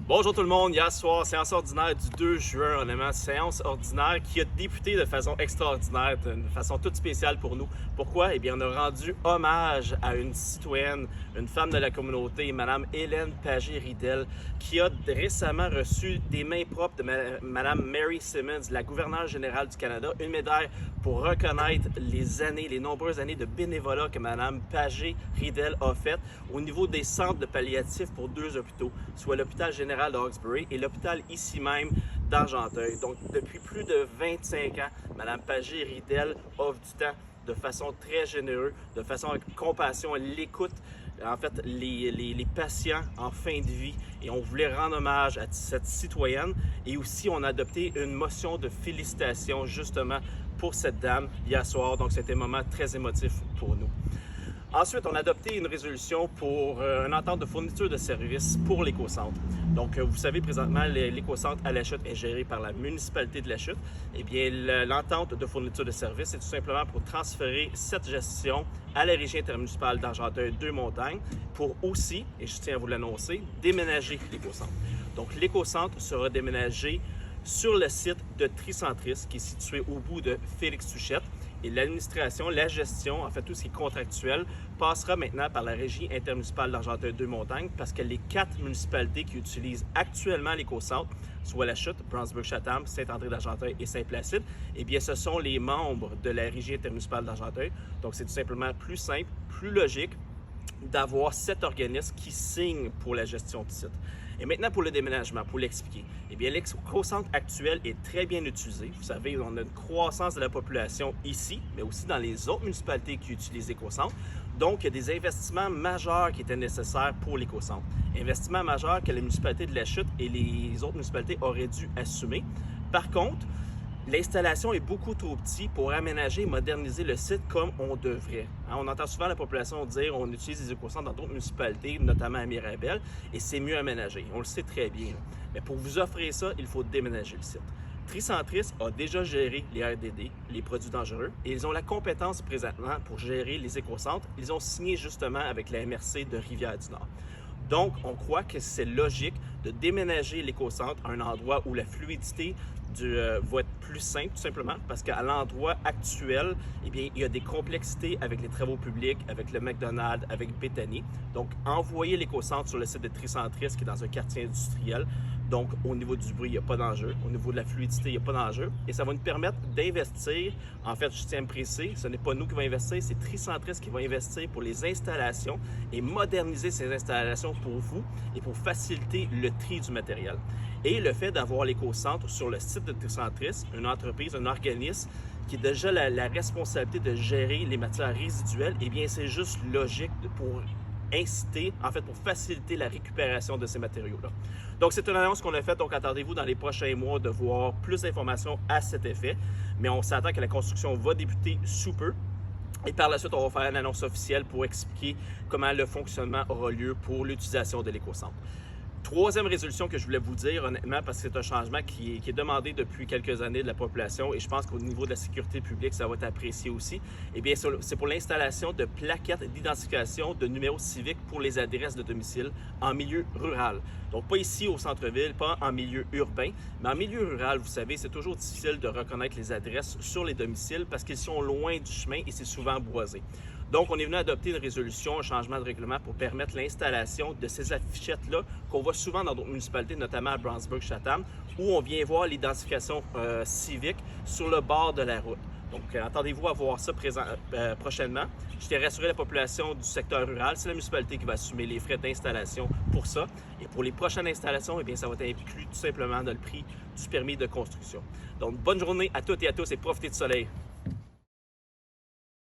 Bonjour tout le monde, hier soir, séance ordinaire du 2 juin, honnêtement, séance ordinaire qui a débuté de façon extraordinaire, de façon toute spéciale pour nous. Pourquoi? Eh bien, on a rendu hommage à une citoyenne, une femme de la communauté, Mme Hélène Pagé-Riddell, qui a récemment reçu des mains propres de Mme Mary Simmons, la gouverneure générale du Canada, une médaille pour reconnaître les nombreuses années de bénévolat que Mme Pagé-Riddell a fait au niveau des centres de palliatifs pour deux hôpitaux, soit l'hôpital général de Hawkesbury et l'hôpital ici même d'Argenteuil. Donc, depuis plus de 25 ans, Mme Pagé-Riddell offre du temps de façon très généreuse, de façon avec compassion. Elle l'écoute, en fait, les patients en fin de vie. Et on voulait rendre hommage à cette citoyenne. Et aussi, on a adopté une motion de félicitations, justement, pour cette dame hier soir. Donc, c'était un moment très émotif pour nous. Ensuite, on a adopté une résolution pour une entente de fourniture de services pour l'éco-centre. Donc, vous savez, présentement, l'éco-centre à La Chute est géré par la municipalité de La Chute. Eh bien, l'entente de fourniture de services, c'est tout simplement pour transférer cette gestion à la régie intermunicipale d'Argenteuil-Deux-Montagnes pour aussi, et je tiens à vous l'annoncer, déménager l'éco-centre. Donc, l'éco-centre sera déménagé sur le site de Tricentris, qui est situé au bout de Félix-Touchette. Et l'administration, la gestion, en fait tout ce qui est contractuel, passera maintenant par la régie intermunicipale d'Argenteuil-Deux-Montagnes parce que les 4 municipalités qui utilisent actuellement l'éco-centre, soit La Chute, Brownsburg-Chatham, Saint-André-d'Argenteuil et Saint-Placide, eh bien ce sont les membres de la régie intermunicipale d'Argenteuil. Donc c'est tout simplement plus simple, plus logique d'avoir 7 organismes qui signent pour la gestion du site. Et maintenant pour le déménagement, pour l'expliquer. Eh bien, l'éco-centre actuel est très bien utilisé. Vous savez, on a une croissance de la population ici, mais aussi dans les autres municipalités qui utilisent l'éco-centre. Donc, il y a des investissements majeurs qui étaient nécessaires pour l'éco-centre. Investissements majeurs que la municipalité de La Chute et les autres municipalités auraient dû assumer. Par contre, l'installation est beaucoup trop petite pour aménager et moderniser le site comme on devrait. On entend souvent la population dire qu'on utilise les éco-centres dans d'autres municipalités, notamment à Mirabel, et c'est mieux aménagé. On le sait très bien. Mais pour vous offrir ça, il faut déménager le site. Tricentris a déjà géré les RDD, les produits dangereux, et ils ont la compétence présentement pour gérer les éco-centres. Ils ont signé justement avec la MRC de Rivière-du-Nord. Donc, on croit que c'est logique de déménager l'éco-centre à un endroit où la fluidité va être plus simple, tout simplement, parce qu'à l'endroit actuel, eh bien, il y a des complexités avec les travaux publics, avec le McDonald's, avec Bethany. Donc, envoyer l'éco-centre sur le site de Tricentris, qui est dans un quartier industriel. Donc, au niveau du bruit, il n'y a pas d'enjeu. Au niveau de la fluidité, il n'y a pas d'enjeu. Et ça va nous permettre d'investir. En fait, je tiens à me préciser, ce n'est pas nous qui va investir, c'est Tricentris qui va investir pour les installations et moderniser ces installations pour vous et pour faciliter le tri du matériel. Et le fait d'avoir l'éco-centre sur le site de Tricentris, une entreprise, un organisme qui a déjà la responsabilité de gérer les matières résiduelles, eh bien, c'est juste logique pour inciter, en fait, pour faciliter la récupération de ces matériaux-là. Donc, c'est une annonce qu'on a faite, donc attendez-vous dans les prochains mois de voir plus d'informations à cet effet, mais on s'attend que la construction va débuter sous peu. Et par la suite, on va faire une annonce officielle pour expliquer comment le fonctionnement aura lieu pour l'utilisation de l'éco-centre. Troisième résolution que je voulais vous dire, honnêtement, parce que c'est un changement qui est demandé depuis quelques années de la population et je pense qu'au niveau de la sécurité publique, ça va être apprécié aussi. Eh bien, c'est pour l'installation de plaquettes d'identification de numéros civiques pour les adresses de domicile en milieu rural. Donc, pas ici au centre-ville, pas en milieu urbain, mais en milieu rural, vous savez, c'est toujours difficile de reconnaître les adresses sur les domiciles parce qu'ils sont loin du chemin et c'est souvent boisé. Donc, on est venu adopter une résolution, un changement de règlement pour permettre l'installation de ces affichettes-là qu'on voit souvent dans d'autres municipalités, notamment à Brownsburg-Chatham, où on vient voir l'identification civique sur le bord de la route. Donc, attendez-vous à voir ça prochainement. Je tiens à rassurer la population du secteur rural. C'est la municipalité qui va assumer les frais d'installation pour ça. Et pour les prochaines installations, eh bien, ça va être inclus tout simplement dans le prix du permis de construction. Donc, bonne journée à toutes et à tous et profitez du soleil.